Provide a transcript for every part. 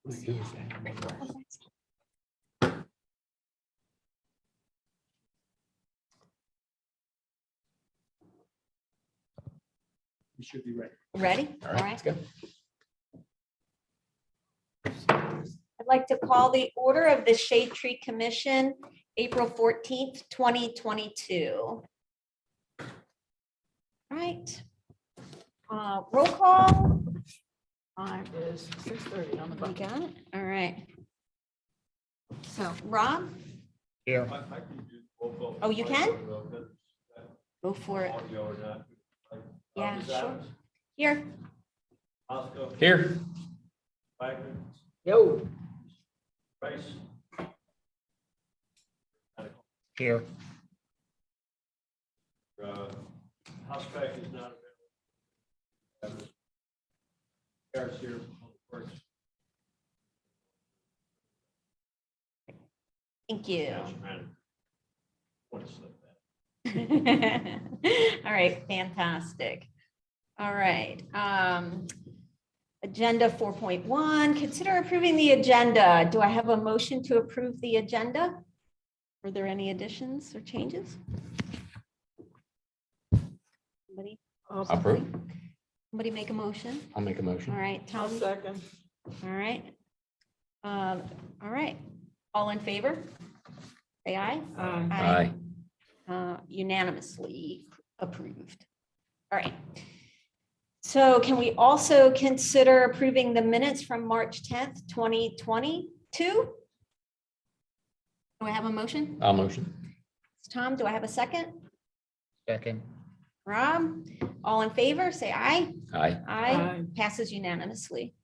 You should be ready. Ready? All right, let's go. I'd like to call the order of the Shade Tree Commission, April 14th, 2022. All right. Roll call. Time is 6:30 on the You button. got it? All right. So Rob, Here. Oh, you can? Go for it. Yeah, sure. Here. Here. Yo. Here. House spec is not available. Garrett's here. Thank you. Want to slip that. All right, fantastic. All right. Agenda 4.1, consider approving the agenda. Do I have a motion to approve the agenda? Are there any additions or changes? Somebody, Approve. somebody make a motion? I'll make a motion. All right, I'll Tom. second. All right. All right. All in favor? Say aye. Aye. Unanimously approved. All right. So can we also consider approving the minutes from March 10th, 2022? Do I have a motion? I'll motion. Tom, do I have a second? Second. Rob, all in favor, say aye. Aye. Aye. Passes unanimously.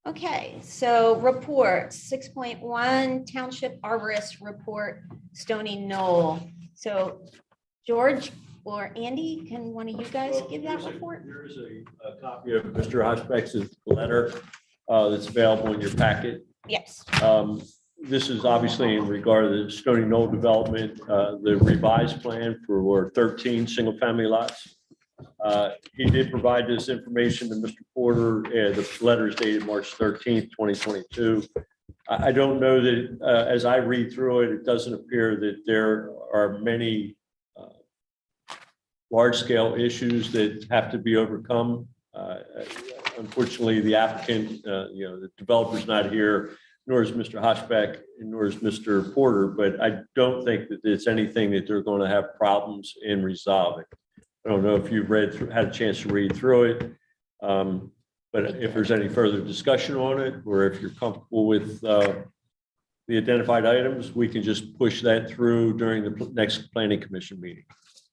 Okay, so reports, 6.1 Township Arborist Report, Stoney Knoll. So George or Andy, can one of you guys give that report? There is a copy of Mr. Hochbeck's letter that's available in your packet. Yes. This is obviously in regard to the Stoney Knoll development, the revised plan for 13 single-family lots. He did provide this information to Mr. Porter. The letter is dated March 13th, 2022. I don't know that, as I read through it, it doesn't appear that there are many large-scale issues that have to be overcome. Unfortunately, the applicant, the developer's not here, nor is Mr. Hochbeck, nor is Mr. Porter, but I don't think that it's anything that they're going to have problems in resolving. I don't know if you've had a chance to read through it, but if there's any further discussion on it, or if you're comfortable with the identified items, we can just push that through during the next planning commission meeting.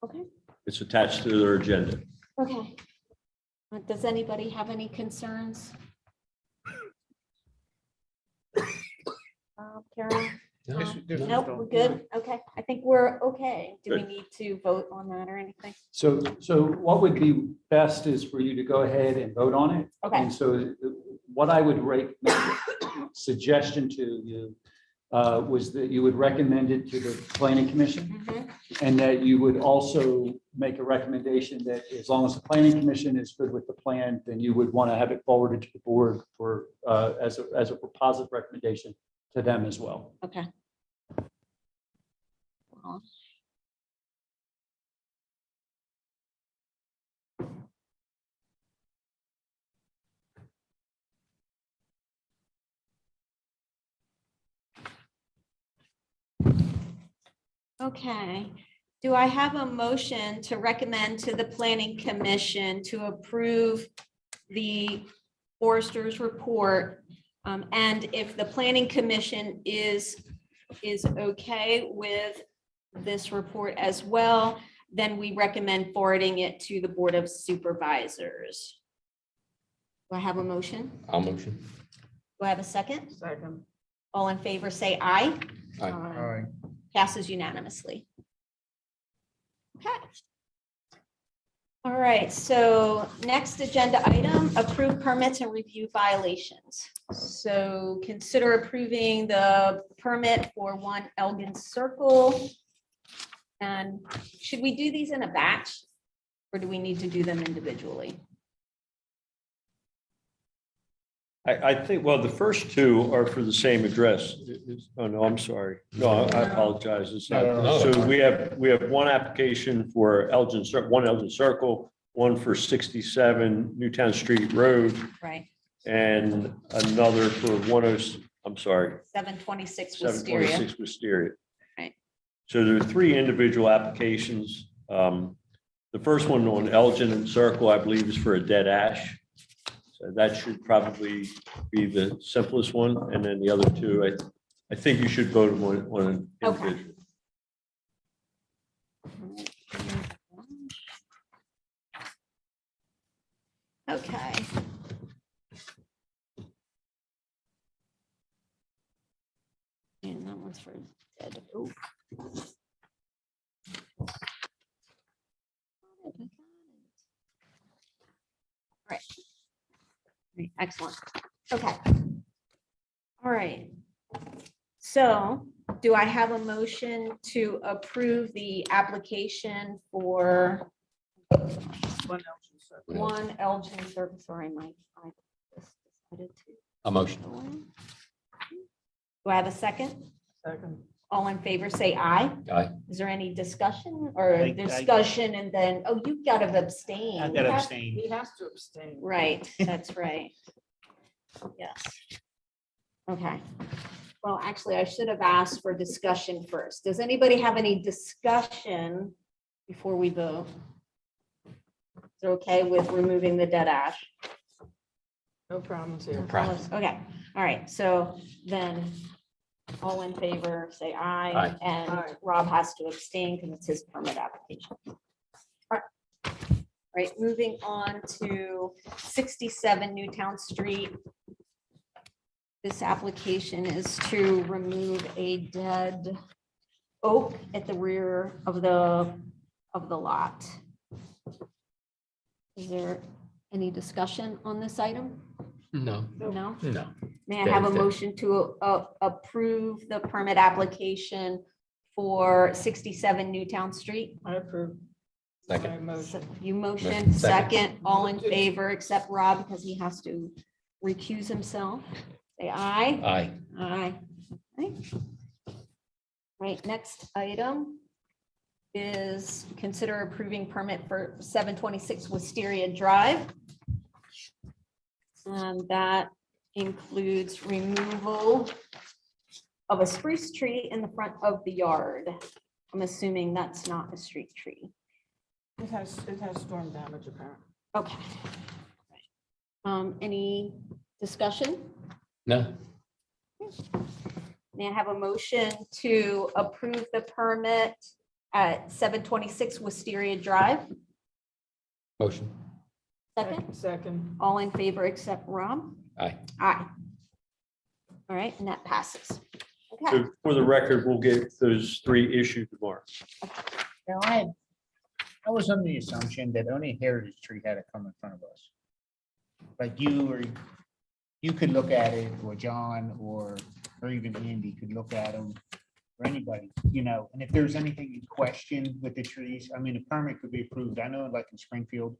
Okay. It's attached to their agenda. Okay. Does anybody have any concerns? Karen? Nope, we're good. Okay, I think we're okay. Do we Good. need to vote on that or anything? So what would be best is for you to go ahead and vote on it. Okay. And so what I would make suggestion to you was that you would recommend it to the planning commission, Mhm. and that you would also make a recommendation that as long as the planning commission is good with the plan, then you would want to have it forwarded to the board for as a positive recommendation to them as well. Okay. Well, okay. Do I have a motion to recommend to the planning commission to approve the forester's report? And if the planning commission is okay with this report as well, then we recommend forwarding it to the Board of Supervisors. Do I have a motion? I'll motion. Do I have a second? Second. All in favor, say aye. Aye. Passes unanimously. Okay. All right, so next agenda item, approve permits and review violations. So consider approving the permit for 1 Elgin Circle. And should we do these in a batch, or do we need to do them individually? I think, well, the first two are for the same address. Oh, no, I'm sorry. No, I apologize. It's not. No. So we have one application for Elgin, one Elgin Circle, one for 67 Newtown Street Road, Right, and another for I'm sorry, 726 Wisteria. 726 Wisteria. Right. So there are three individual applications. The first one on Elgin Circle, I believe, is for a dead ash. So that should probably be the simplest one. And then the other two, I think you should vote on an Okay. individual. Okay. And that one's for dead oak. Right. Right, excellent. Okay. All right. So do I have a motion to approve the application for One Elgin Circle. one Elgin Circle? Sorry, Mike. I just decided to. A motion. Do I have a second? Second. All in favor, say aye. Aye. Is there any discussion or I- discussion and then, oh, you've got to abstain. I gotta abstain. He has to abstain. Right, that's right. Yes. Okay. Well, actually, I should have asked for discussion first. Does anybody have any discussion before we vote? Is it okay with removing the dead ash? No problems here. No problem. Okay, all right, so then all in favor, say aye. Aye. And Aye. Rob has to abstain because it's his permit application. All right, moving on to 67 Newtown Street. This application is to remove a dead oak at the rear of the lot. Is there any discussion on this item? No. No? No. May I have a Dead. motion to approve the permit application for 67 Newtown Street? I approve. Second. My motion. You motion, Motion, second. second, all in favor except Rob because he has to recuse himself. Say aye. Aye. Aye. Okay. Right, next item is consider approving permit for 726 Wisteria Drive. And that includes removal of a spruce tree in the front of the yard. I'm assuming that's not a street tree. It has storm damage apparently. Okay. Any discussion? No. May I have a motion to approve the permit at 726 Wisteria Drive? Motion. Second, Second. all in favor except Rob? Aye. Aye. All right, and that passes. Okay, So for the record, we'll get those three issued tomorrow. Now, I was under the assumption that only a heritage tree had to come in front of us. Like you could look at it, or John, or even Andy could look at them, or anybody, and if there's anything in question with the trees, I mean, a permit could be approved. I know like in Springfield,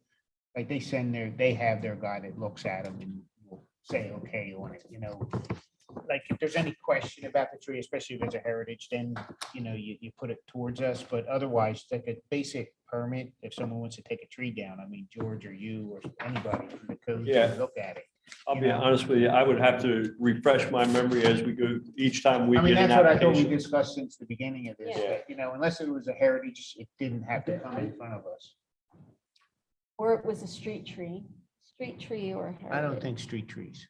like they have their guy that looks at them and will say, okay, on it, like if there's any question about the tree, especially if it's a heritage, then, you put it towards us, but otherwise, like a basic permit, if someone wants to take a tree down, I mean, George or you or anybody from the code, Yeah. can look at it. I'll be honest with you, I would have to refresh my memory as we go, each time we I mean, get an that's what I thought we application. discussed since the beginning of this, Yeah. that, unless it was a heritage, it didn't have to come in front of us. or it was a street tree or. I don't think street trees,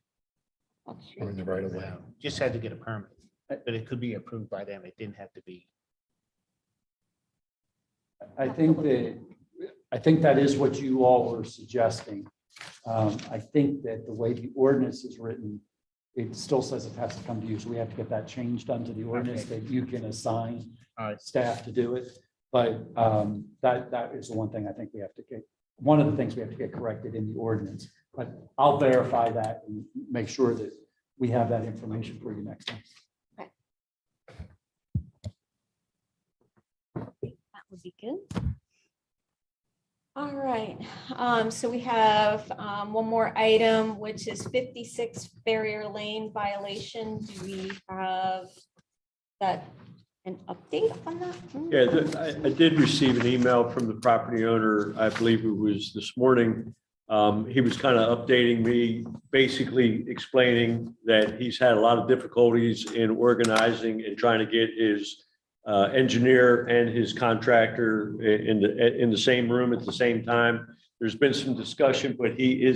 Not street Or in the right of way. no, just had to get a permit, but it could be approved by them. It didn't have to be. I think that is what you all were suggesting. I think that the way the ordinance is written, it still says it has to come to you, so we have to get that changed onto the ordinance that you can assign All right. staff to do it. But that is the one thing I think we have to get, one of the things we have to get corrected in the ordinance. But I'll verify that and make sure that we have that information for you next time. That would be good. All right, so we have one more item, which is 56 Farrier Lane violation. Do we have that, an update on that? Yeah, I did receive an email from the property owner, I believe it was this morning. He was kind of updating me, basically explaining that he's had a lot of difficulties in organizing and trying to get his engineer and his contractor in the same room at the same time. There's been some discussion, but he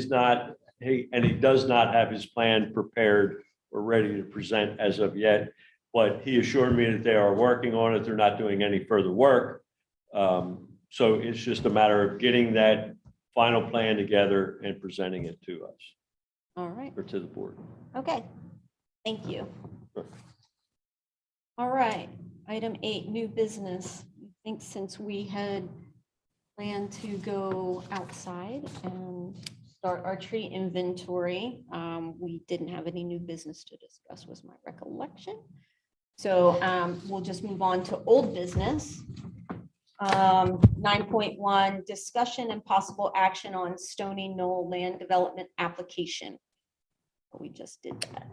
does not have his plan prepared or ready to present as of yet. But he assured me that they are working on it. They're not doing any further work. So it's just a matter of getting that final plan together and presenting it to us All right, or to the board. okay, thank you. Sure. All right, item 8, new business. I think since we had planned to go outside and start our tree inventory, we didn't have any new business to discuss, was my recollection. So we'll just move on to old business. 9.1, discussion and possible action on Stoney Knoll Land Development application. We just did that.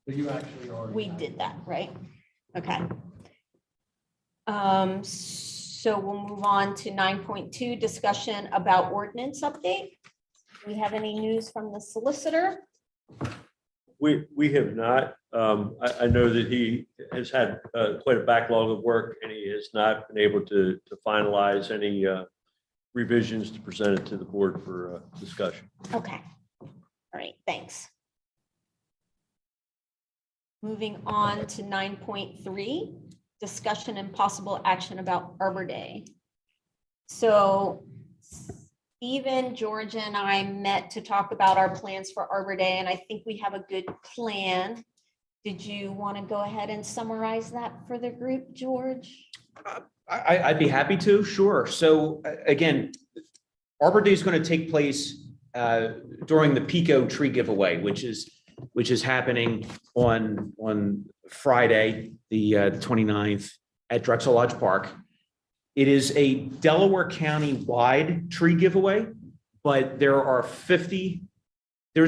So you actually are. We did that, right? Okay. So we'll move on to 9.2, discussion about ordinance update. Do we have any news from the solicitor? We have not. I know that he has had quite a backlog of work and he has not been able to finalize any revisions to present it to the board for discussion. Okay. All right, thanks. Moving on to 9.3, discussion and possible action about Arbor Day. So Stephen, George, and I met to talk about our plans for Arbor Day, and I think we have a good plan. Did you want to go ahead and summarize that for the group, George? I'd be happy to, sure. So again, Arbor Day is going to take place during the Pico tree giveaway, which is happening on Friday, the 29th at Drexel Lodge Park. It is a Delaware County wide tree giveaway, but there's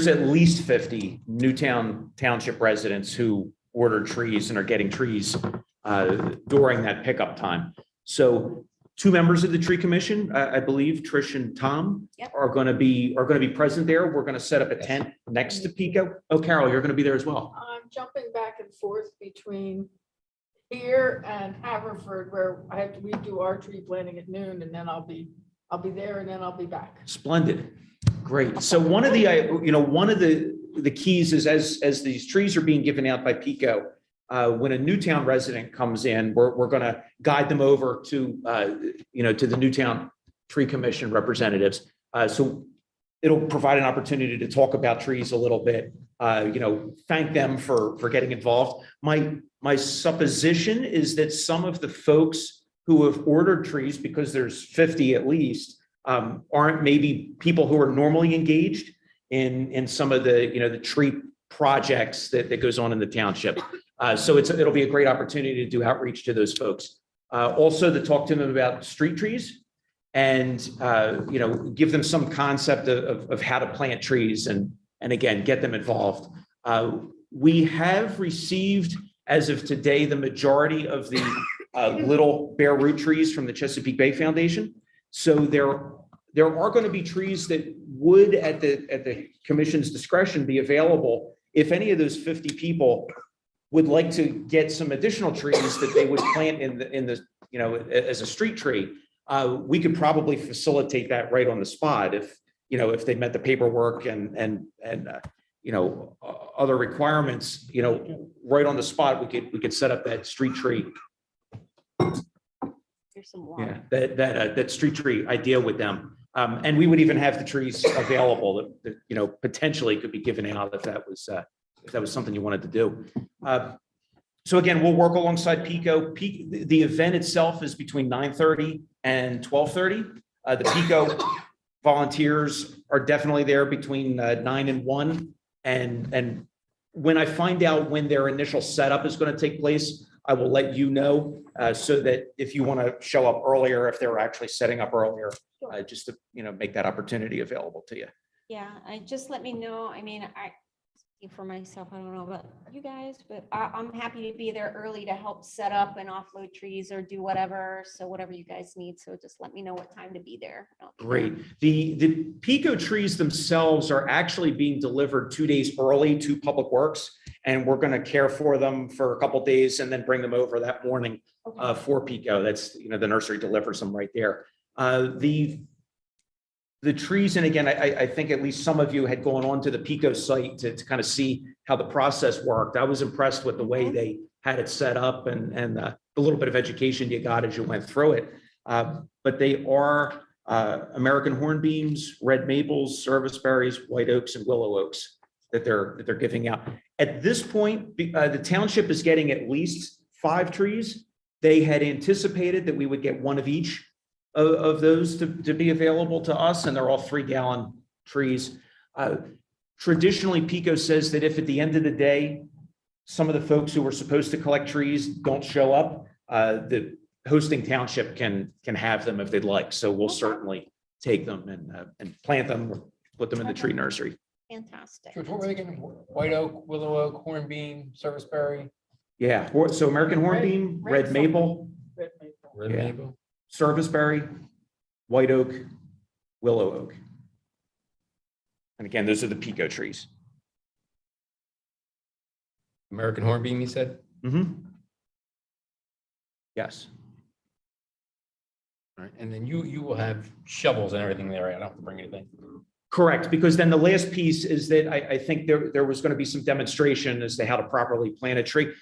at least 50 Newtown Township residents who ordered trees and are getting trees during that pickup time. So 2 members of the tree commission, I believe Trish and Tom, Yep. are going to be present there. We're going to set up a tent next to Pico. Oh, Carol, you're going to be there as well. I'm jumping back and forth between here and Haverford, where we do our tree planting at noon, and then I'll be there, and then I'll be back. Splendid. Great. So one of the keys is as these trees are being given out by Pico, when a Newtown resident comes in, we're going to guide them over to the Newtown Tree Commission representatives. So it'll provide an opportunity to talk about trees a little bit, thank them for getting involved. My supposition is that some of the folks who have ordered trees, because there's 50 at least, aren't maybe people who are normally engaged in some of the tree projects that goes on in the township. So it'll be a great opportunity to do outreach to those folks. Also to talk to them about street trees and give them some concept of how to plant trees and again get them involved. We have received, as of today, the majority of the little bare root trees from the Chesapeake Bay Foundation. So there are going to be trees that would, at the commission's discretion, be available if any of those 50 people would like to get some additional trees that they would plant in the as a street tree. We could probably facilitate that right on the spot if they met the paperwork and other requirements, right on the spot, we could set up that street tree. Here's some water. Yeah, that street tree idea with them. And we would even have the trees available that potentially could be given out if that was something you wanted to do. So again, we'll work alongside Pico. The event itself is between 9:30 and 12:30. The Pico volunteers are definitely there between 9 and 1. And when I find out when their initial setup is going to take place, I will let you know so that if you want to show up earlier, if they're actually setting up earlier, just to, make that opportunity available to you. Yeah, just let me know. I mean, I speak for myself, I don't know about you guys, but I'm happy to be there early to help set up and offload trees or do whatever. So whatever you guys need. So just let me know what time to be there. I'll be there. Great. The Pico trees themselves are actually being delivered 2 days early to Public Works, and we're going to care for them for a couple of days and then bring them over that morning Okay. for Pico. That's, the nursery delivers them right there. The trees, and again, I think at least some of you had gone on to the Pico site to kind of see how the process worked. I was impressed with the way they had it set up and the little bit of education you got as you went through it. But they are American hornbeams, red maples, service berries, white oaks, and willow oaks that they're giving out. At this point, the township is getting at least 5 trees. They had anticipated that we would get one of each of those to be available to us, and they're all 3-gallon trees. Traditionally, Pico says that if at the end of the day, some of the folks who were supposed to collect trees don't show up, the hosting township can have them if they'd like. So we'll certainly take them and plant them, or put them in the tree nursery. Fantastic. George, what were they getting? White oak, willow oak, hornbeam, serviceberry, Yeah, so American hornbeam, red something. maple, Red maple. red Yeah. maple. serviceberry, white oak, willow oak. And again, those are the Pico trees. American hornbeam, you said? Yes. All right, and then you will have shovels and everything there, right? I don't have to bring anything. Correct, because then the last piece is that I think there was going to be some demonstration as to how to properly plant a tree.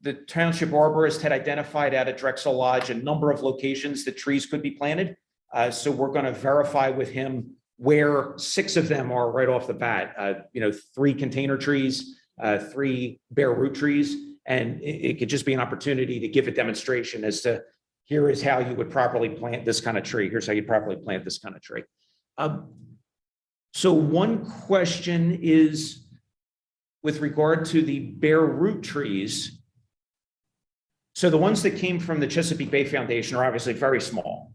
The township arborist had identified out at Drexel Lodge a number of locations that trees could be planted. So we're going to verify with him where 6 of them are right off the bat. 3 container trees, 3 bare root trees, and it could just be an opportunity to give a demonstration as to here is how you would properly plant this kind of tree. Here's how you properly plant this kind of tree. So one question is with regard to the bare root trees. So the ones that came from the Chesapeake Bay Foundation are obviously very small,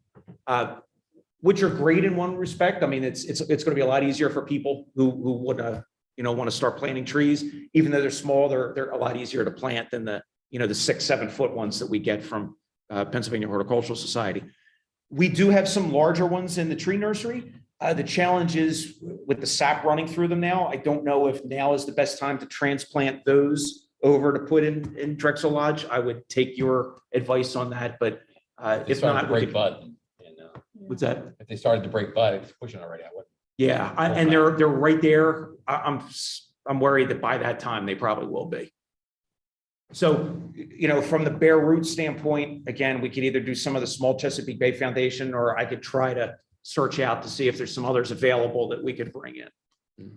which are great in one respect. I mean, it's going to be a lot easier for people who would want to start planting trees, even though they're small. They're a lot easier to plant than the 6-7 foot ones that we get from Pennsylvania Horticultural Society. We do have some larger ones in the tree nursery. The challenge is with the sap running through them now. I don't know if now is the best time to transplant those over to put in Drexel Lodge. I would take your advice on that, but If they if started not, to we break could- bud, what's that? if they started to break bud, it's pushing already, I would. Yeah, and they're right there. I'm worried that by that time they probably will be. So, from the bare root standpoint, again, we could either do some of the small Chesapeake Bay Foundation, or I could try to search out to see if there's some others available that we could bring in.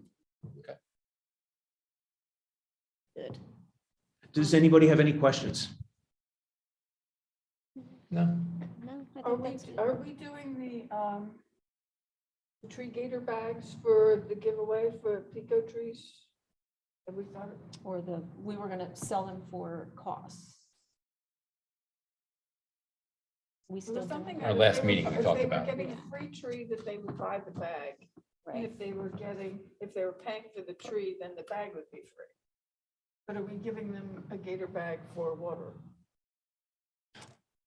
Good. Does anybody have any questions? No. No, I Are think we, that's good. are we doing the tree gator bags for the giveaway for Pico trees? Have we thought of? Or we were gonna sell them for costs. We still There was do. something. Our that last they were- meeting we if talked they were about. getting a free tree, that they would buy the bag. And Right. if they were paying for the tree, then the bag would be free. But are we giving them a gator bag for water?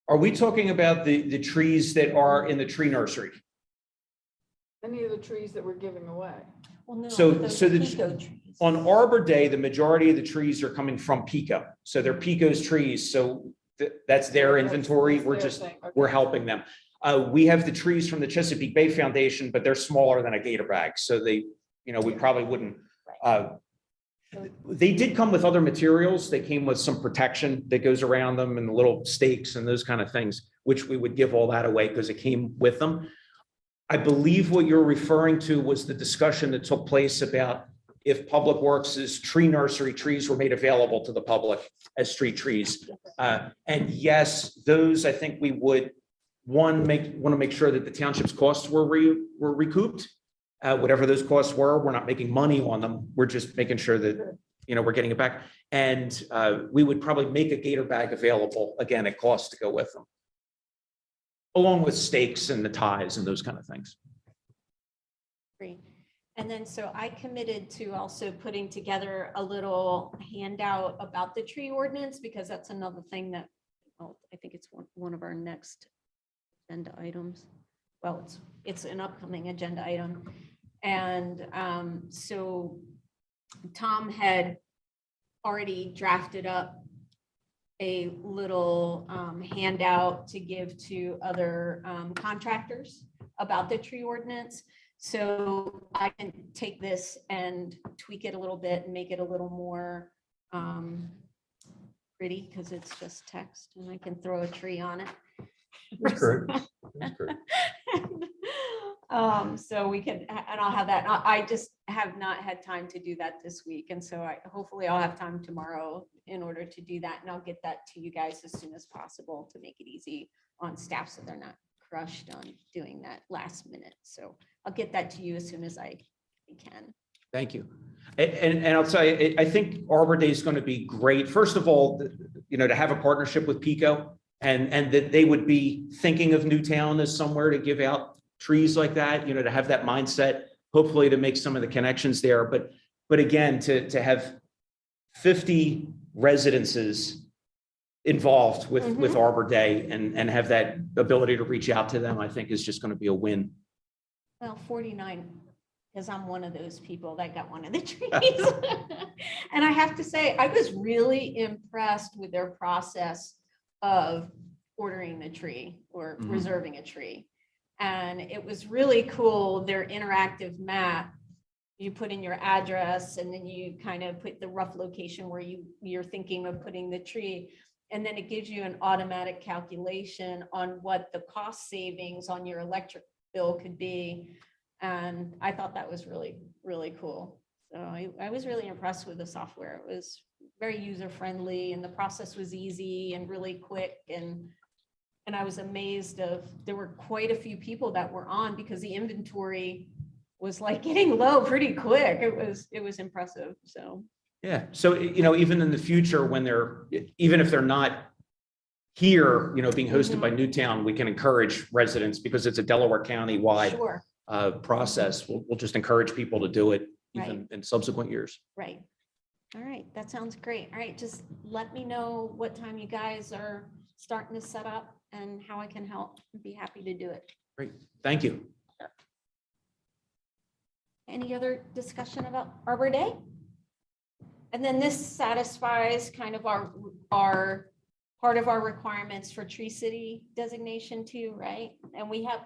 Are we talking about the trees that are in the tree nursery? Any of the trees that we're giving away? Well, no, So- those so are the- Pico trees. On Arbor Day, the majority of the trees are coming from Pico. So they're Pico's trees. So that's their inventory. That's We're their just, thing. Okay. we're helping them. We have the trees from the Chesapeake Bay Foundation, but they're smaller than a gator bag. So we probably wouldn't. They did come with other materials. They came with some protection that goes around them and the little stakes and those kind of things, which we would give all that away because it came with them. I believe what you're referring to was the discussion that took place about if Public Works' tree nursery trees were made available to the public as street trees. And yes, those, I think we would, want to make sure that the township's costs were recouped. Whatever those costs were, we're not making money on them. We're just making sure that we're getting it back. And we would probably make a gator bag available, again, at cost to go with them, along with stakes and the ties and those kind of things. Great. And then, so I committed to also putting together a little handout about the tree ordinance, because that's another thing that, well, I think it's one of our next agenda items. Well, it's an upcoming agenda item. And so Tom had already drafted up a little handout to give to other contractors about the tree ordinance. So I can take this and tweak it a little bit and make it a little more pretty, because it's just text, and I can throw a tree on it. That's great. That's great. So we can, and I'll have that. I just have not had time to do that this week. And so hopefully I'll have time tomorrow in order to do that. And I'll get that to you guys as soon as possible to make it easy on staff, so they're not crushed on doing that last minute. So I'll get that to you as soon as I can. Thank you. And I'll tell you, I think Arbor Day is going to be great. First of all, to have a partnership with Pico, and that they would be thinking of Newtown as somewhere to give out trees like that, to have that mindset, hopefully to make some of the connections there. But again, to have 50 residences involved with Arbor Day and have that ability to reach out to them, I think is just going to be a win. Well, 49, because I'm one of those people that got one of the trees. And I have to say, I was really impressed with their process of ordering the tree or reserving a tree. And it was really cool, their interactive map. You put in your address, and then you kind of put the rough location where you're thinking of putting the tree. And then it gives you an automatic calculation on what the cost savings on your electric bill could be. And I thought that was really, really cool. So I was really impressed with the software. It was very user-friendly, and the process was easy and really quick. And I was amazed there were quite a few people that were on, because the inventory was like getting low pretty quick. It was impressive. So Yeah. So, even in the future, even if they're not here, being hosted by Newtown, we can encourage residents, because it's a Delaware County wide sure. process. We'll just encourage people to do it even Right. in subsequent years. Right. All right. That sounds great. All right. Just let me know what time you guys are starting to set up and how I can help. I'd be happy to do it. Great. Thank you. Any other discussion about Arbor Day? And then this satisfies kind of our part of our requirements for Tree City designation too, right? And we have,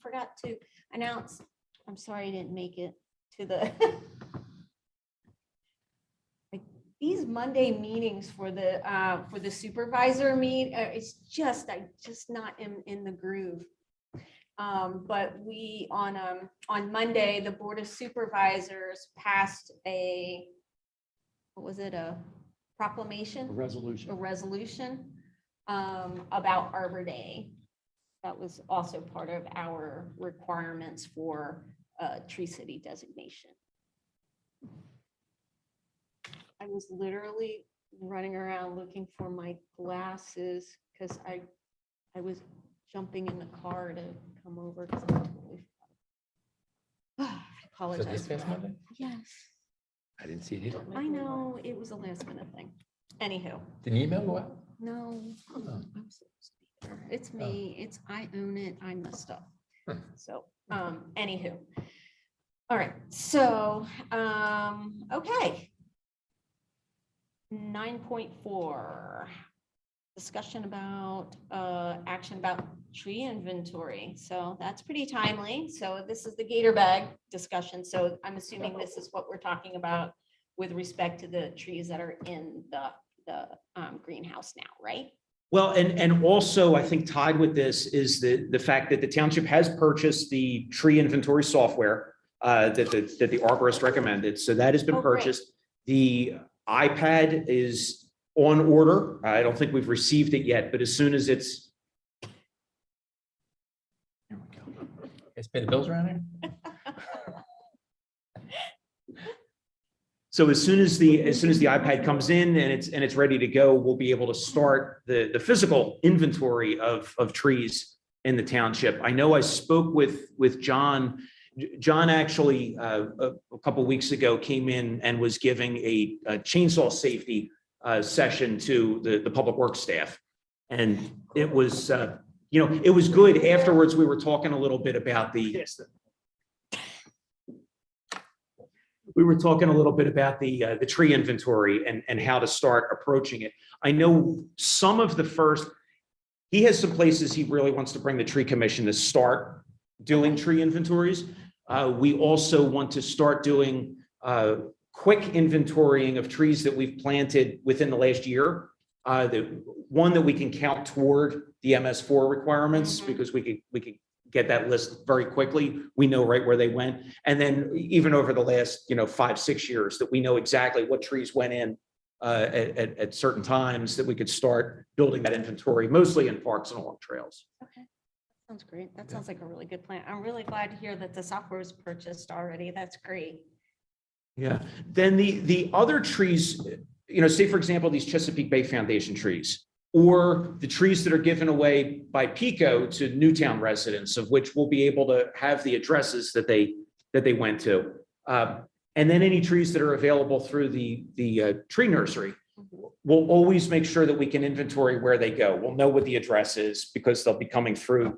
forgot to announce, I'm sorry I didn't make it to the these Monday meetings for the supervisor meet, I'm just not in the groove. But we on Monday, the Board of Supervisors passed a proclamation? A resolution. A resolution about Arbor Day. That was also part of our requirements for Tree City designation. I was literally running around looking for my glasses, because I was jumping in the car to come over, because I totally forgot. I apologize. for that. Yes, I didn't see it either. I know, it was a last minute thing. Anywho, Did an email go out? no, I'm supposed to be there. It's me, I own it, I messed up. So, anywho. All right, so, okay. 9.4, discussion about, action about tree inventory. So that's pretty timely. So this is the gator bag discussion. So I'm assuming this is what we're talking about with respect to the trees that are in the greenhouse now, right? Well, and also I think tied with this is the fact that the township has purchased the tree inventory software that the arborist recommended. So that has been Oh, great. purchased. The iPad is on order. I don't think we've received it yet, but as soon as it's. There we go. Guys pay the bills around here? So as soon as the iPad comes in and it's ready to go, we'll be able to start the physical inventory of trees in the township. I know I spoke with John. John actually a couple weeks ago came in and was giving a chainsaw safety session to the public works staff. And it was, it was good. Afterwards, we were talking a little bit about the tree inventory and how to start approaching it. I know some of the he has some places he really wants to bring the tree commission to start doing tree inventories. We also want to start doing quick inventorying of trees that we've planted within the last year. The one that we can count toward the MS4 requirements, because we could get that list very quickly. We know right where they went. And then even over the last, 5-6 years, that we know exactly what trees went in at certain times, that we could start building that inventory, mostly in parks and along trails. Okay, sounds great. That sounds like a really good plan. I'm really glad to hear that the software was purchased already. That's great. Yeah. Then the other trees, say for example, these Chesapeake Bay Foundation trees, or the trees that are given away by PICO to Newtown residents, of which we'll be able to have the addresses that they went to. And then any trees that are available through the tree nursery, we'll always make sure that we can inventory where they go. We'll know what the address is because they'll be coming through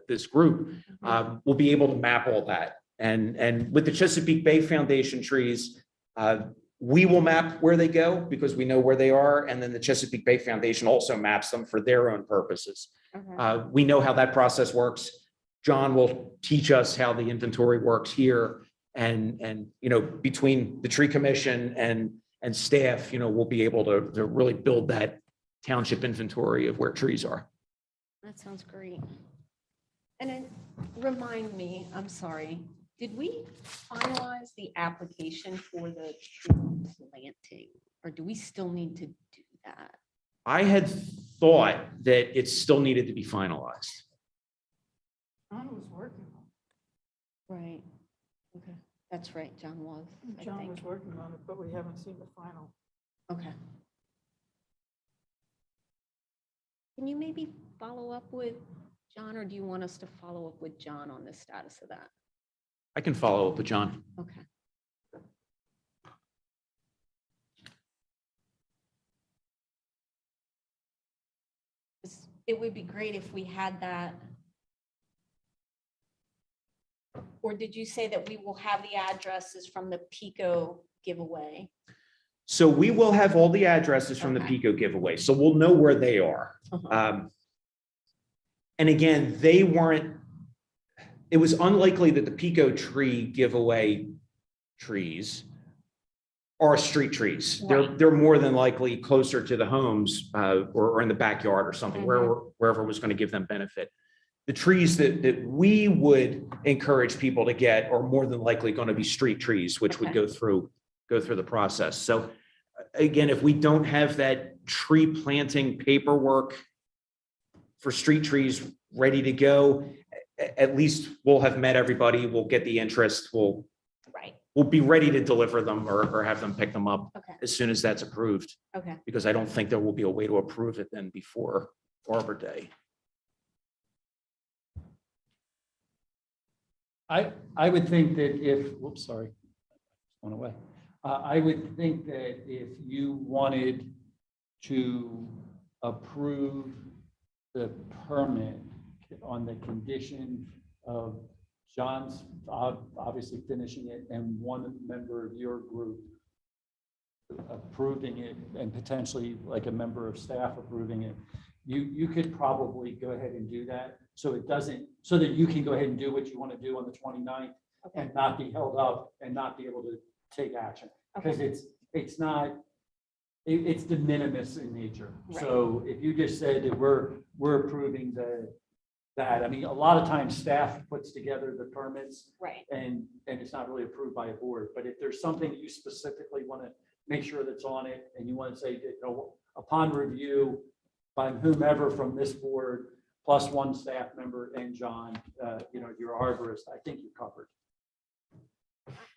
this group. We'll be able to map all that. And with the Chesapeake Bay Foundation trees, we will map where they go because we know where they are. And then the Chesapeake Bay Foundation also maps them for their own purposes. Okay. We know how that process works. John will teach us how the inventory works here. And between the tree commission and staff, we'll be able to really build that township inventory of where trees are. That sounds great. And then remind me, I'm sorry, did we finalize the application for the tree planting, or do we still need to do that? I had thought that it still needed to be finalized. John was working on Right. Okay, that's right. John was. it. I John think. was working on it, but we haven't seen the final. Okay. Can you maybe follow up with John, or do you want us to follow up with John on the status of that? I can follow up with John. Okay. It would be great if we had that. Or did you say that we will have the addresses from the PICO giveaway? So we will have all the addresses from the Okay. PICO giveaway, so we'll know where they are. And again, it was unlikely that the PICO tree giveaway trees are street trees. Right. They're more than likely closer to the homes or in the backyard or something, wherever was going to give them benefit. The trees that we would encourage people to get are more than likely going to be street trees, which would Okay. go through the process. So again, if we don't have that tree planting paperwork for street trees ready to go, at least we'll have met everybody. We'll get the interest. Right. We'll be ready to deliver them or have them pick them up Okay. as soon as that's approved, Okay. because I don't think there will be a way to approve it then before Arbor Day. I would think that whoops, sorry, went away. I would think that if you wanted to approve the permit on the condition of John's obviously finishing it and one member of your group approving it and potentially like a member of staff approving it, you could probably go ahead and do that. So that you can go ahead and do what you want to do on the 29th Okay. and not be held up and not be able to take action. Because it's not, it's de minimis in nature. So if you just said that we're approving that, I mean, a lot of times staff puts together the permits Right. and it's not really approved by a board. But if there's something you specifically want to make sure that's on it and you want to say, upon review by whomever from this board, plus one staff member and John, your arborist, I think you're covered.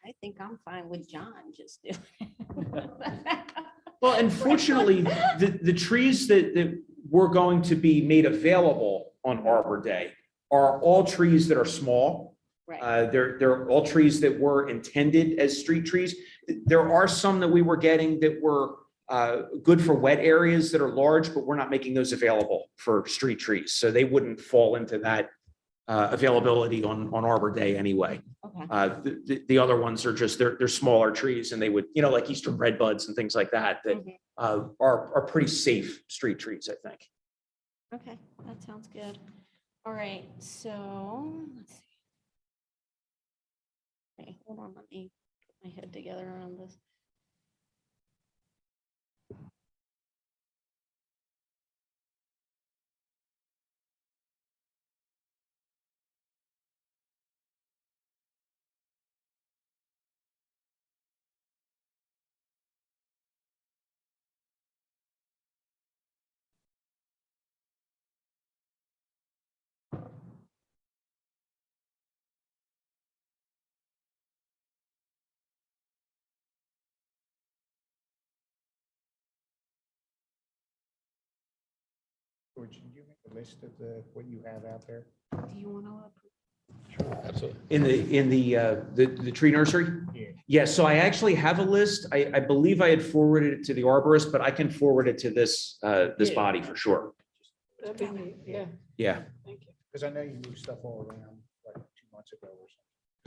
I think I'm fine with John just doing. Well, unfortunately, the trees that were going to be made available on Arbor Day are all trees that are small. Right, They're all trees that were intended as street trees. There are some that we were getting that were good for wet areas that are large, but we're not making those available for street trees. So they wouldn't fall into that availability on Arbor Day anyway. okay. The other ones are just, they're smaller trees and they would, like Eastern redbuds and things like that, that Mhm. are pretty safe street trees, I think. Okay, that sounds good. All right, so let's see. Okay, hold on, let me put my head together around this. George, did you make a list of what you have out there? Do you want to approve? Absolutely. In the tree nursery? Yeah. Yeah, so I actually have a list. I believe I had forwarded it to the arborist, but I can forward it to this Yeah. body for sure. That'd be neat, yeah, Yeah. thank you. Because I know you moved stuff all around like 2 months ago or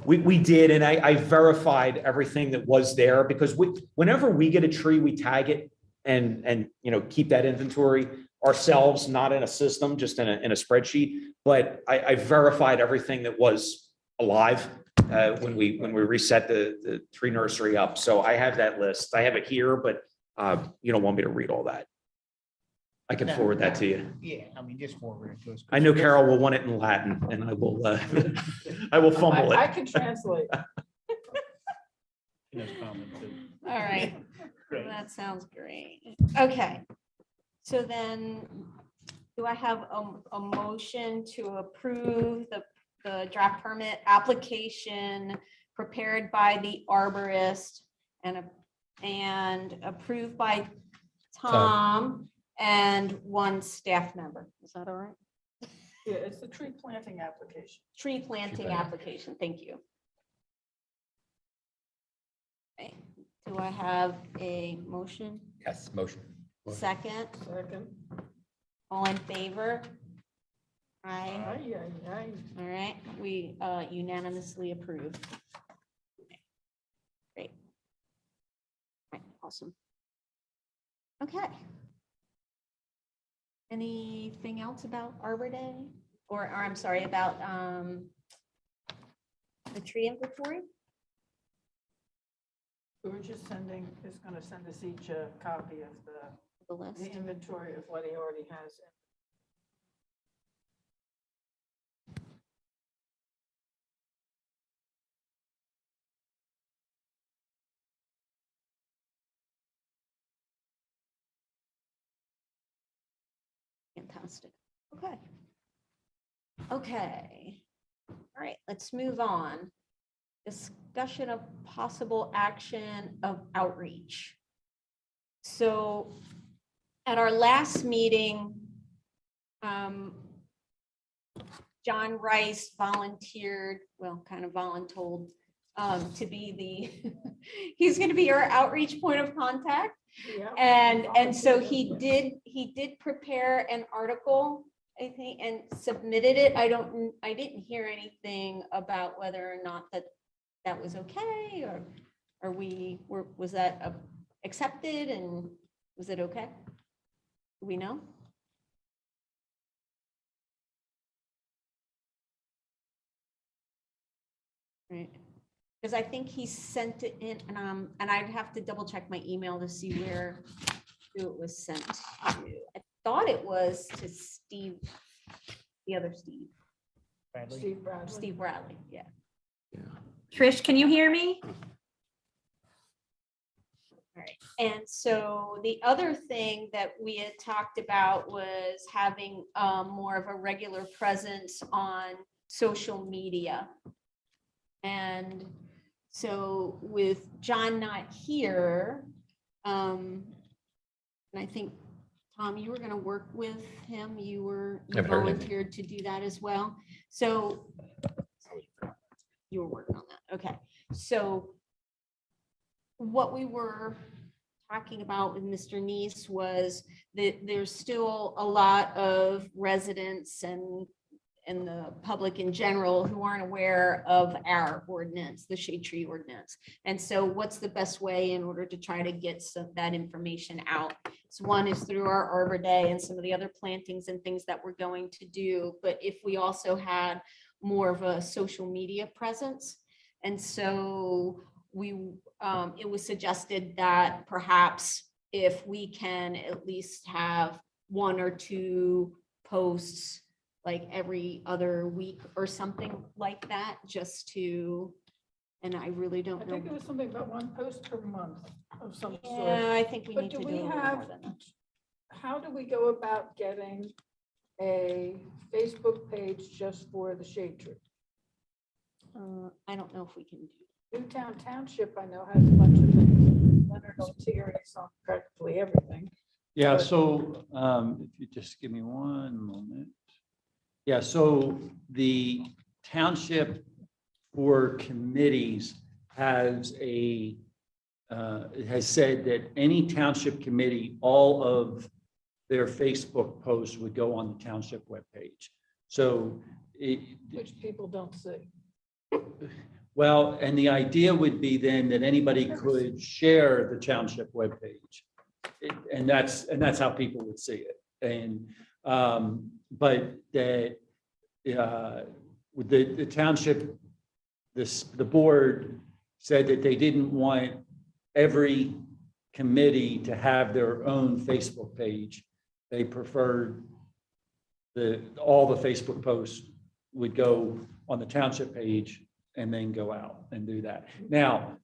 something. We did, and I verified everything that was there because whenever we get a tree, we tag it and keep that inventory ourselves, not in a system, just in a spreadsheet. But I verified everything that was alive when we reset the tree nursery up. So I have that list. I have it here, but you don't want me to read all that. I can No, forward that no. to you. Yeah, I mean, just forward it to us. I know Carol will want it in Latin, and I will I will fumble I it. can translate. He knows common too. All right, Great. that sounds great. Okay, so then do I have a motion to approve the draft permit application prepared by the arborist and approved by Tom and one staff member? Is that all right? Yeah, it's the tree planting application. Tree planting planting. application, thank you. Okay, do I have a motion? Yes, motion. Second, Second. all in favor? Aye. Aye, aye, aye. All right, we unanimously approve. Great. All right, awesome. Okay. Anything else about Arbor Day? Or I'm sorry, about the tree inventory? We're just is gonna send us each a copy of The list? the inventory of what he already has. Fantastic. Okay. Okay. All right, let's move on. Discussion of possible action of outreach. So at our last meeting, John Rice volunteered, well, kind of voluntold to be he's going to be our outreach point of contact. Yeah. And so he did prepare an article, I think, and submitted it. I didn't hear anything about whether or not that was okay, or was that accepted, and was it okay? Do we know? Right. Because I think he sent it in, and I'd have to double check my email to see who it was sent to. I thought it was to Steve, the other Steve, Bradley? Steve Bradley. Steve Bradley, yeah. Trish, can you hear me? All right, and so the other thing that we had talked about was having more of a regular presence on social media. And So with John not here, and I think, Tom, you were gonna work with him, you I've heard of it. volunteered to do that as well. So you were working on that, okay. So what we were talking about with Mr. Neese was that there's still a lot of residents and the public in general who aren't aware of our ordinance, the shade tree ordinance. And so what's the best way in order to try to get that information out? So one is through our Arbor Day and some of the other plantings and things that we're going to do. But if we also had more of a social media presence. And so it was suggested that perhaps if we can at least have 1 or 2 posts like every other week or something like that, just to, and I really I don't know. think it was something about 1 post per month of some sort. Yeah, I think we But need do to do a we little more have, than that. how do we go about getting a Facebook page just for the shade tree? I don't know if we can do. Newtown Township, I know, has a bunch of things. Leonard Altieri is on practically everything. Yeah, But- so if you just give me one moment. Yeah, so the township for committees has has said that any township committee, all of their Facebook posts would go on the township webpage. So Which people don't see. well, and the idea would be then that anybody could share the township webpage. And that's how people would see it. And, but that, with the township, the board said that they didn't want every committee to have their own Facebook page. They preferred all the Facebook posts would go on the township page and then go out and do that. Now,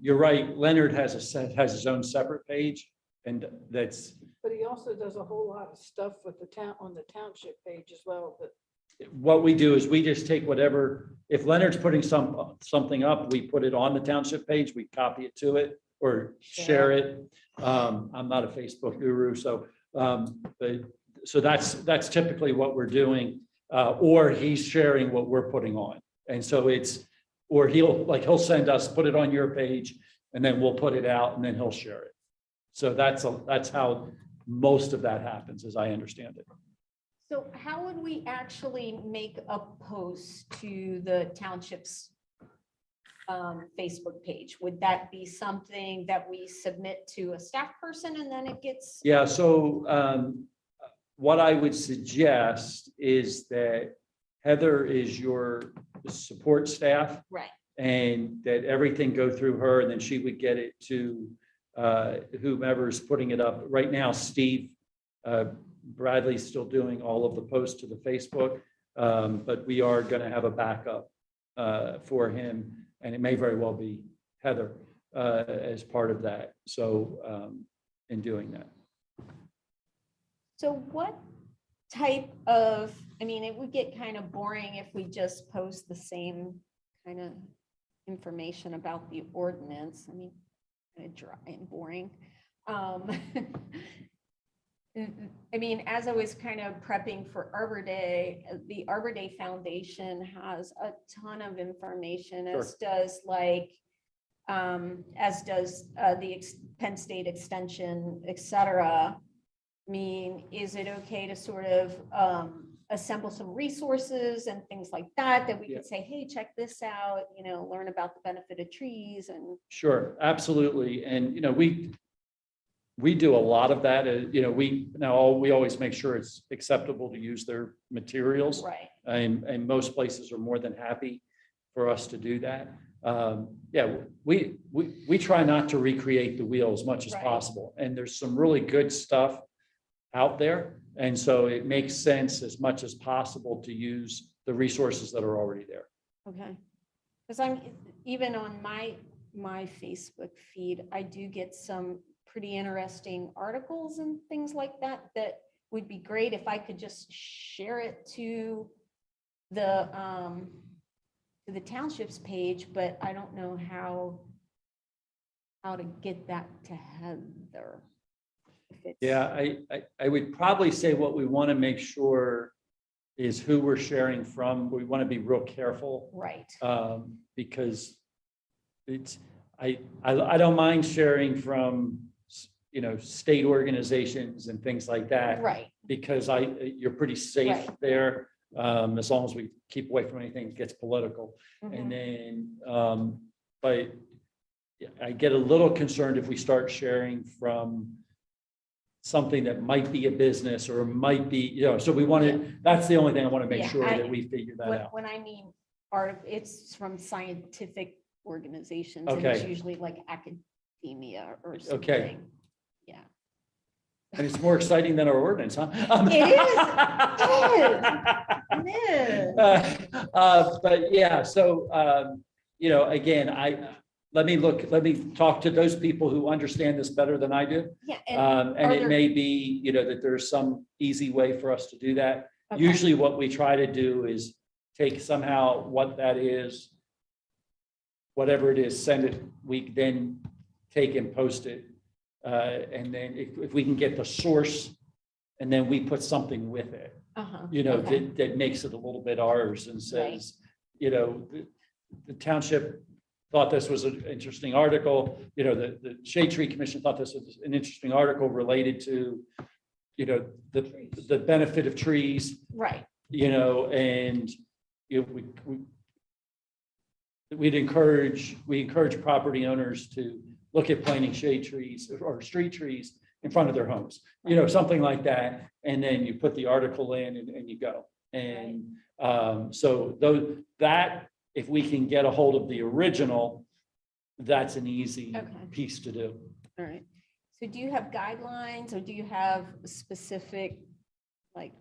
you're right, Leonard has his own separate page, and that's, But he also does a whole lot of stuff with the town, on the township page as well, but what we do is we just take whatever, if Leonard's putting something up, we put it on the township page, we copy it to it or share it. I'm not a Facebook guru, so, but, so that's typically what we're doing. Or he's sharing what we're putting on. And so it's, or he'll send us, put it on your page, and then we'll put it out and then he'll share it. So that's how most of that happens, as I understand it. So how would we actually make a post to the township's Facebook page? Would that be something that we submit to a staff person and then it gets? Yeah, so what I would suggest is that Heather is your support staff, Right. and that everything go through her, and then she would get it to whomever's putting it up. Right now, Steve Bradley's still doing all of the posts to the Facebook, but we are going to have a backup for him, and it may very well be Heather as part of that. So in doing that. So what type of, I mean, it would get kind of boring if we just post the same kind of information about the ordinance. I mean, kind of dry and boring. I mean, as I was kind of prepping for Arbor Day, the Arbor Day Foundation has a ton of information, as does like, as does the Penn State Extension, et cetera. I mean, is it okay to sort of assemble some resources and things like that, that we Yeah. could say, hey, check this out, you know, learn about the benefit of trees and. Sure, absolutely. And, we do a lot of that. We always make sure it's acceptable to use their materials. Right. And most places are more than happy for us to do that. Yeah, we try not to recreate the wheel as much as Right. possible. And there's some really good stuff out there. And so it makes sense as much as possible to use the resources that are already there. Okay. Because I'm, even on my Facebook feed, I do get some pretty interesting articles and things like that, that would be great if I could just share it to the to the township's page, but I don't know how to get that to Heather. If it's- Yeah, I would probably say what we want to make sure is who we're sharing from. We want to be real careful. Right, Because it's, I don't mind sharing from, state organizations and things like that. right, Because you're pretty safe Right. there, as long as we keep away from anything that gets political. And mhm, then, but I get a little concerned if we start sharing from something that might be a business or might be, so we want to, that's the only thing I want to make Yeah, sure that we figure that out. when I mean it's from scientific organizations, and it's Okay. usually like academia or Okay. something. Yeah. And it's more exciting than our ordinance, huh? It is. But yeah, so, again, let me talk to those people who understand this better than I do. Yeah. And are it there- may be, that there's some easy way for us to do that. Okay. Usually what we try to do is take somehow what that is, whatever it is, send it, we then take and post it. And then if we can get the source, and then we put something with it, Uh-huh, you know, okay. that makes it a little bit ours and says, the township thought this was an interesting article, the Shade Tree Commission thought this was an interesting article related to, the benefit of trees, Right, and we encourage property owners to look at planting shade trees or street trees in front of their homes, something like that. And then you put the article in and you go. And so that, if we can get a hold of the original, that's an easy Okay. piece to do. all right. So do you have guidelines, or do you have specific, like,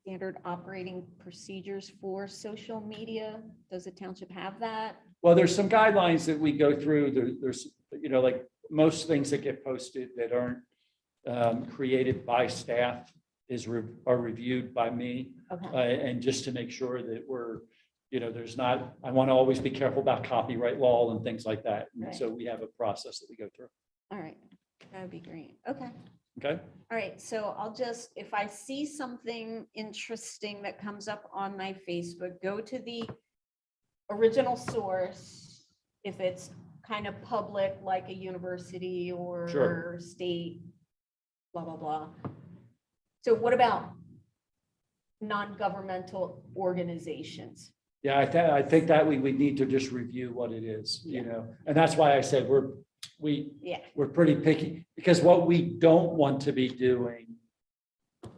standard operating procedures for social media? Does the township have that? Well, there's some guidelines that we go through. There's, like most things that get posted that aren't created by staff are reviewed by me. Okay, And just to make sure that we're, there's not, I want to always be careful about copyright law and things like that. And Right. so we have a process that we go through. all right. That would be great. Okay. Okay. All right, so I'll just, if I see something interesting that comes up on my Facebook, go to the original source. If it's kind of public, like a university or Sure. state, blah, blah, blah. So what about non-governmental organizations? Yeah, I think that we need to just review what it is, Yeah. and that's why I said Yeah, we're pretty picky, because what we don't want to be doing,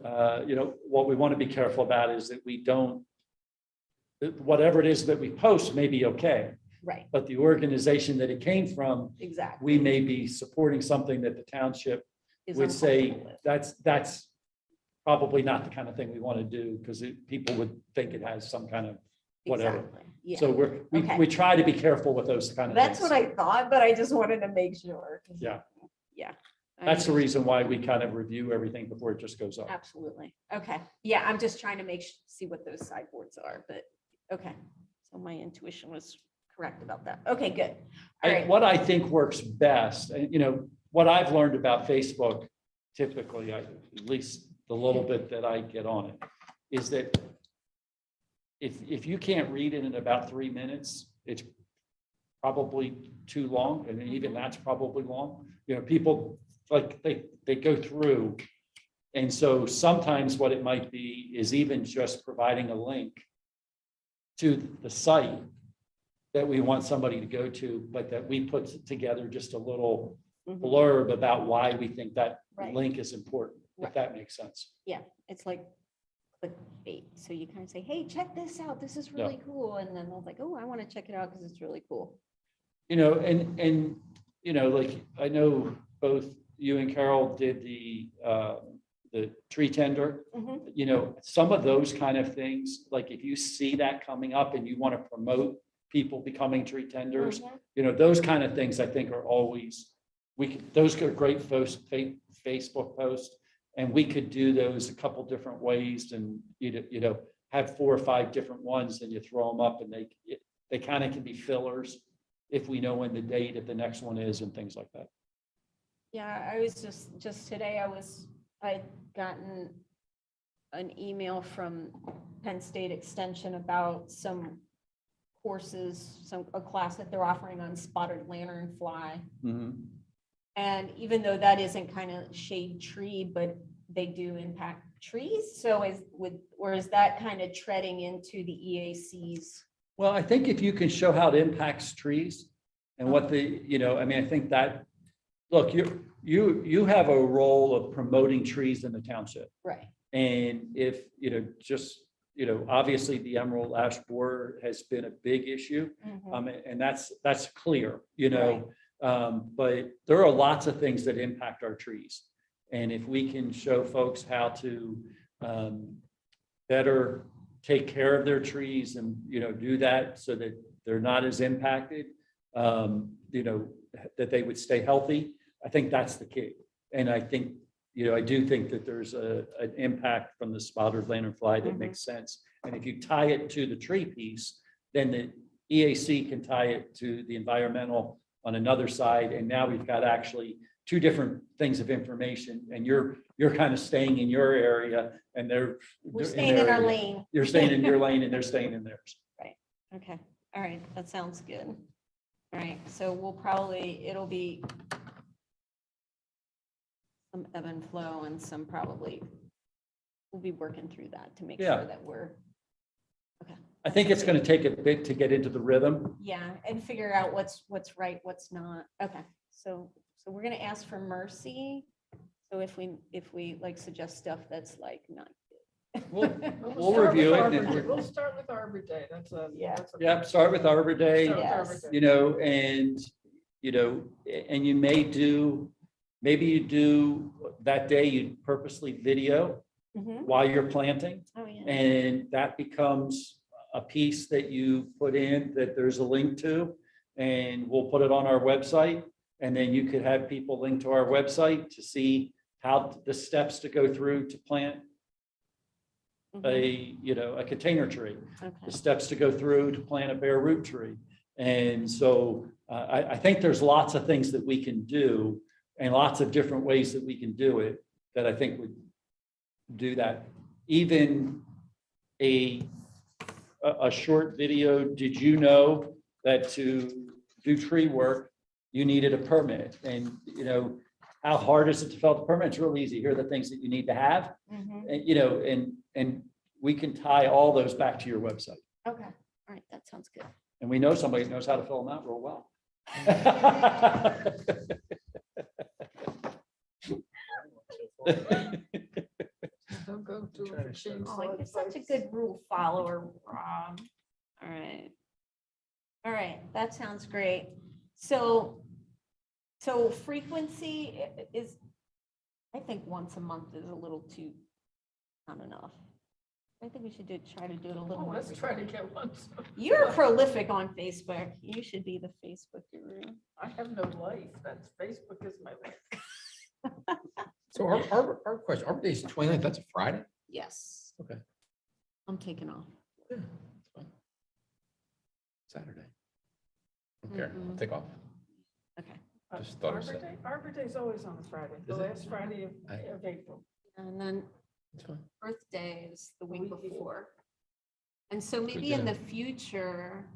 what we want to be careful about is that we don't, that whatever it is that we post may be okay, right, but the organization that it came from, exactly. we may be supporting something that the township Is would say, uncomfortable with. that's probably not the kind of thing we want to do, because people would think it has some kind of whatever. Exactly, yeah. So Okay. we try to be careful with those kind of That's things. what I thought, but I just wanted to make sure. 'cause- Yeah. Yeah. I That's the understand. reason why we kind of review everything before it just goes up. Absolutely. Okay. Yeah, I'm just trying to see what those sideboards are, but, okay. So my intuition was correct about that. Okay, good. All right. What I think works best, and what I've learned about Facebook, typically, at least the little bit that I get on it, is that if you can't read it in about 3 minutes, it's probably too long, and even that's probably long. People like they go through, and so sometimes what it might be is even just providing a link to the site that we want somebody to go to, but that we put together just a little Mhm. blurb about why we think that Right. link is important, if Right. that makes sense. Yeah, it's like clickbait. So you kind of say, hey, check this out. This is Yeah. really cool. And then they'll like, oh, I want to check it out because it's really cool. And like, I know both you and Carol did the tree tender. Mhm. Some of those kind of things, like if you see that coming up and you want to promote people becoming tree tenders, Mhm. those kind of things I think are always, those are great Facebook posts. And we could do those a couple different ways and, have 4 or 5 different ones and you throw them up and they kind of can be fillers if we know when the date of the next one is and things like that. Yeah, I was just today, I'd gotten an email from Penn State Extension about some courses, a class that they're offering on spotted lanternfly. Mhm. And even though that isn't kind of shade tree, but they do impact trees. So is that kind of treading into the EACs? Well, I think if you can show how it impacts trees and what I think that, look, you have a role of promoting trees in the township. Right. And if, obviously the emerald ash borer has been a big issue. And that's clear, but there are lots of things that impact our trees. And if we can show folks how to better take care of their trees and, do that so that they're not as impacted, that they would stay healthy, I think that's the key. And I think, I do think that there's an impact from the spotted lanternfly that makes sense. And if you tie it to the tree piece, then the EAC can tie it to the environmental on another side. And now we've got actually two different things of information, and you're kind of staying in your area and We're staying in our lane. You're staying in your lane and they're staying in theirs. Right. Okay. All right. That sounds good. All right. So it'll be some ebb and flow and some we'll be working through that to make Yeah. sure that we're, I think it's going to take a bit to get into the rhythm. yeah, and figure out what's right, what's not. Okay. So we're going to ask for mercy. So if we like suggest stuff that's like not good. We'll review it. And We'll start with Arbor Day. Yeah. yeah, start with Arbor Day, Start with Yes. Arbor Day. and you maybe you do that day, you purposely video Mhm. while you're planting. Oh, yeah. And that becomes a piece that you put in that there's a link to, and we'll put it on our website. And then you could have people link to our website to see how the steps to go through to plant Mhm. a container tree, Okay. the steps to go through to plant a bare root tree. And so I think there's lots of things that we can do and lots of different ways that we can do it that I think would do that. Even a short video, did you know that to do tree work, you needed a permit? And, how hard is it to fill out the permit? It's real easy. Here are the things that you need to have. Mhm. And we can tie all those back to your website. Okay. All right. That sounds good. And we know somebody that knows how to fill them out real well. Don't go to Try to machine Oh, select you're such a sites. good rule follower, Rob. All right. All right, that sounds great. So frequency is, I think once a month is a little too, not enough. I think we should try to do it a little Oh, more. let's try to frequently. get one. You're prolific on Facebook. You should be the Facebook guru. I have no life. Facebook is my life. So our question, Arbor Day is 29th, that's a Friday? Yes. Okay. I'm taking off. Yeah, it's fine. Saturday. Okay, Mm-mm. I'll take off. Okay. Just thought of Arbor Day, Arbor Day's always on a Friday, the Is it? last Friday of April. And then It's fine. Earth Day is the The week week before. before. And so maybe in yeah. the future,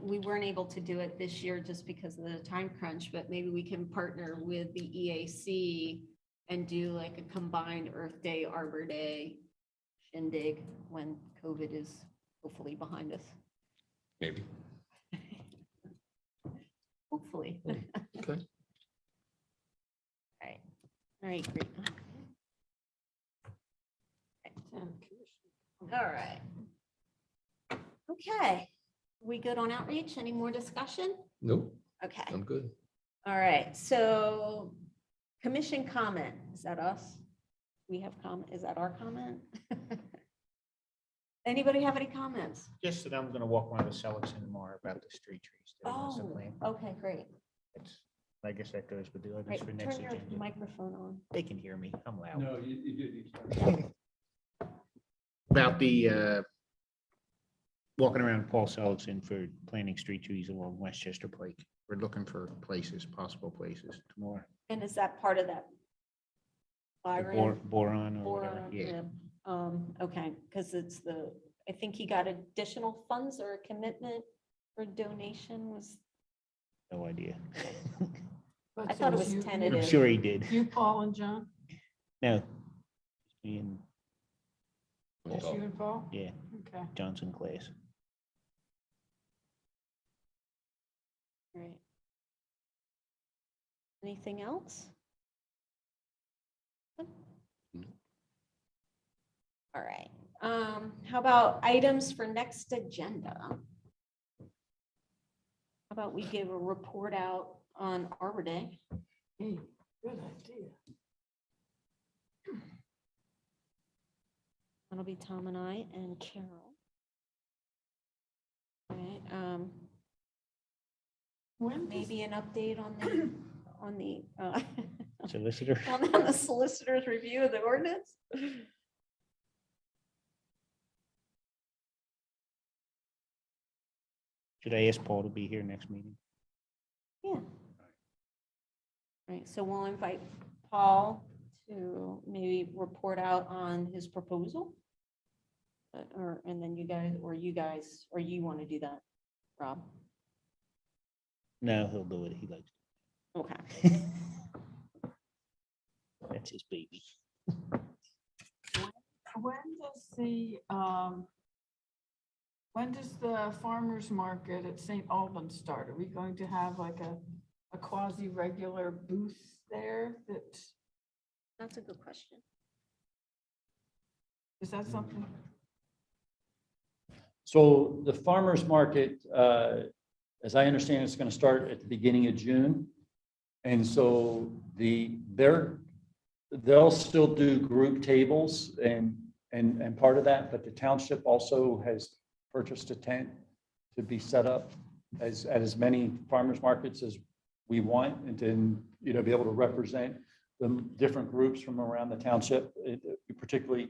we weren't able to do it this year just because of the time crunch, but maybe we can partner with the EAC and do like a combined Earth Day, Arbor Day shindig when COVID is hopefully behind us. Maybe. Hopefully. Okay. All right, great. All right. Okay, we good on outreach? Any more discussion? Nope, Okay, I'm good. all right, so commission comment, is that us? We have comment, is that our comment? Anybody have any comments? Just that I'm gonna walk around the Seligson tomorrow about the street trees. that he wants to Oh, plant. okay, great. It's- I guess that goes with the others Right, for next turn your agenda. microphone on. They can hear me. I'm loud. No, you do. About the walking around Paul Seligson for planting street trees along Westchester Pike. We're looking for places, possible places tomorrow. And is that part of that? Byron? Boron or whatever, Boron, yeah. Okay, because it's I think he got additional funds or a commitment or donation was, No idea. I thought it was I'm tentative. sure he did. You, Paul and John, No. Me and just you and Paul? yeah, Okay. Johnson class. Right. Anything else? All right, how about items for next agenda? How about we give a report out on Arbor Day? Hey, good idea. That'll be Tom and I and Carol. All right, When does maybe an update on the Solicitor. on the solicitor's review of the ordinance? Should I ask Paul to be here next meeting? Yeah. Right, so we'll invite Paul to maybe report out on his proposal. And then you want to do that, Rob? No, he'll do it. He likes. Okay. That's his baby. when does the farmer's market at St. Albans start? Are we going to have like a quasi-regular booth there that, That's a good question. is that something? So the farmer's market, as I understand, it's going to start at the beginning of June. And so they'll still do group tables and part of that, but the township also has purchased a tent to be set up at as many farmers markets as we want, and then, be able to represent the different groups from around the township, particularly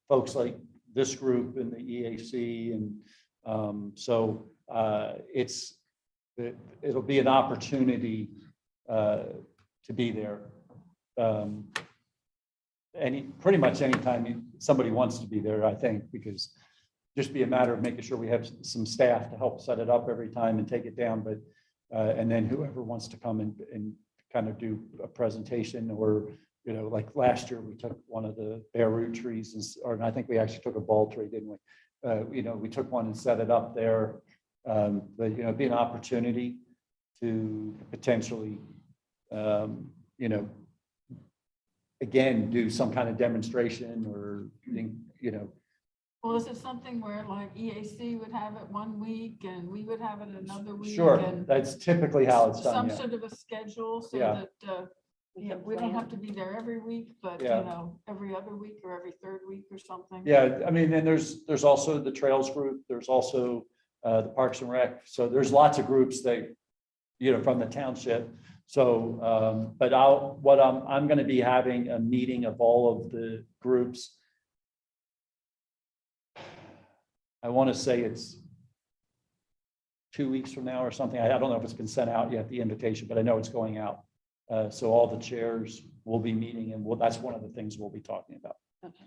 folks like this group and the EAC. And it'll be an opportunity to be there. Pretty much anytime somebody wants to be there, I think, because just be a matter of making sure we have some staff to help set it up every time and take it down. But and then whoever wants to come and kind of do a presentation, or like last year we took one of the bare root trees, and I think we actually took a ball tree, didn't we? We took one and set it up there. But it'd be an opportunity to potentially again do some kind of demonstration, or Well, is it something where like EAC would have it one week and we would have it another week? Sure, and that's typically how it's done. some Yeah. sort of a schedule so Yeah. that, we don't have to be there every week, but, Yeah. every other week or every third week or something. Yeah, I mean, and there's also the Trails group, there's also the Parks and Rec. So there's lots of groups that, from the township. So, but I'm going to be having a meeting of all of the groups. I want to say it's 2 weeks from now or something. I don't know if it's been sent out yet, the invitation, but I know it's going out. So all the chairs will be meeting, and that's one of the things we'll be talking about. Okay.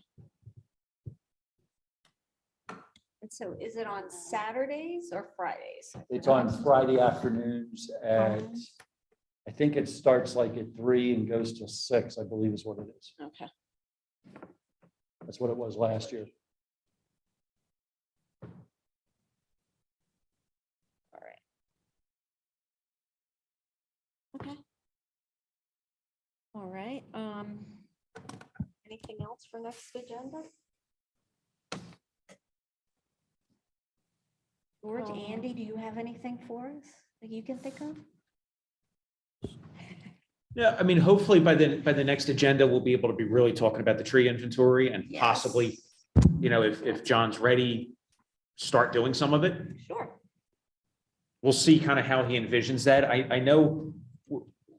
And so is it on Saturdays or Fridays? It's on Friday afternoons I think it starts like at 3 and goes till 6, I believe is what it is. Okay. That's what it was last year. All right. Okay. All right. Anything else for next agenda? George, Andy, do you have anything for us that you can think of? Yeah, I mean, hopefully by the next agenda, we'll be able to be really talking about the tree inventory, and Yes. possibly, if John's ready, start doing some of it. Sure. We'll see kind of how he envisions that. I know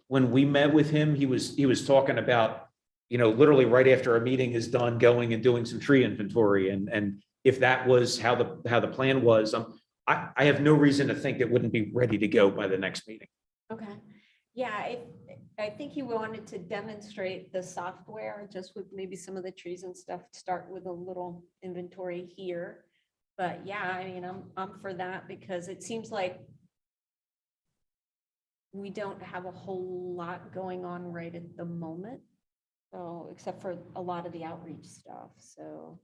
when we met with him, he was talking about, literally right after a meeting is done, going and doing some tree inventory and if that was how the plan was, I have no reason to think it wouldn't be ready to go by the next meeting. Okay, yeah, I think he wanted to demonstrate the software, just with maybe some of the trees and stuff, start with a little inventory here. But yeah, I mean, I'm for that because it seems like we don't have a whole lot going on right at the moment. So, except for a lot of the outreach stuff, so.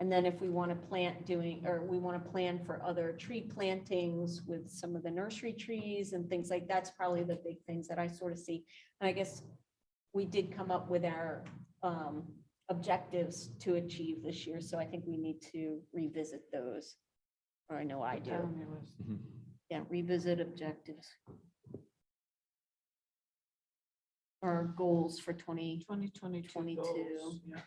And then if we want to we want to plan for other tree plantings with some of the nursery trees and things like that's probably the big things that I sort of see. And I guess we did come up with our objectives to achieve this year, so I think we need to revisit those. Or I know I do. Yeah, revisit objectives. Or goals for 2022 22. goals, yeah.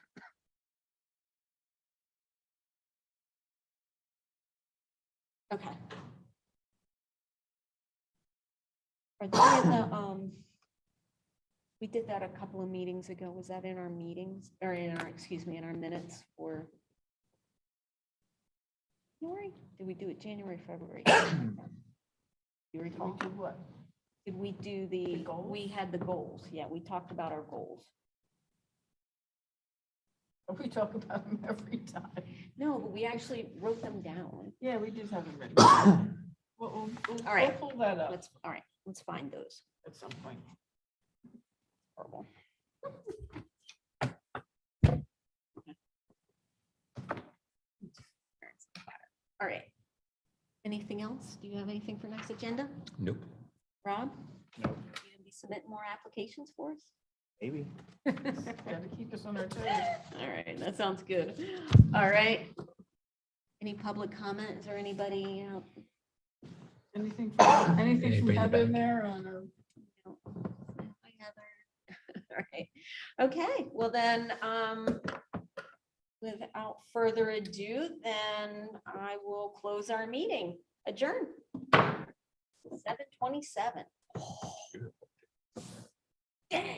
Okay. Are there the, we did that a couple of meetings ago. Was that in our meetings or in our, excuse me, in our minutes for January? Did we do it January, February? You recall? We do what? Did we do The goals? we had the goals. Yeah, we talked about our goals. We talk about them every time. No, but we actually wrote them down. Yeah, we just haven't ready. We'll All right. pull that up All right, let's find those. at some point. Horrible. All right. Anything else? Do you have anything for next agenda? Nope. Rob? No. You gonna be submitting more applications for us? Maybe. Gotta keep us on our toes. All right, that sounds good. All right. Any public comment? Is there anybody? Anything from Anybody in the Heather in back? there on her? Hi, Heather. All right. Okay, well then, without further ado, then I will close our meeting. Adjourn. 7:27. Dang.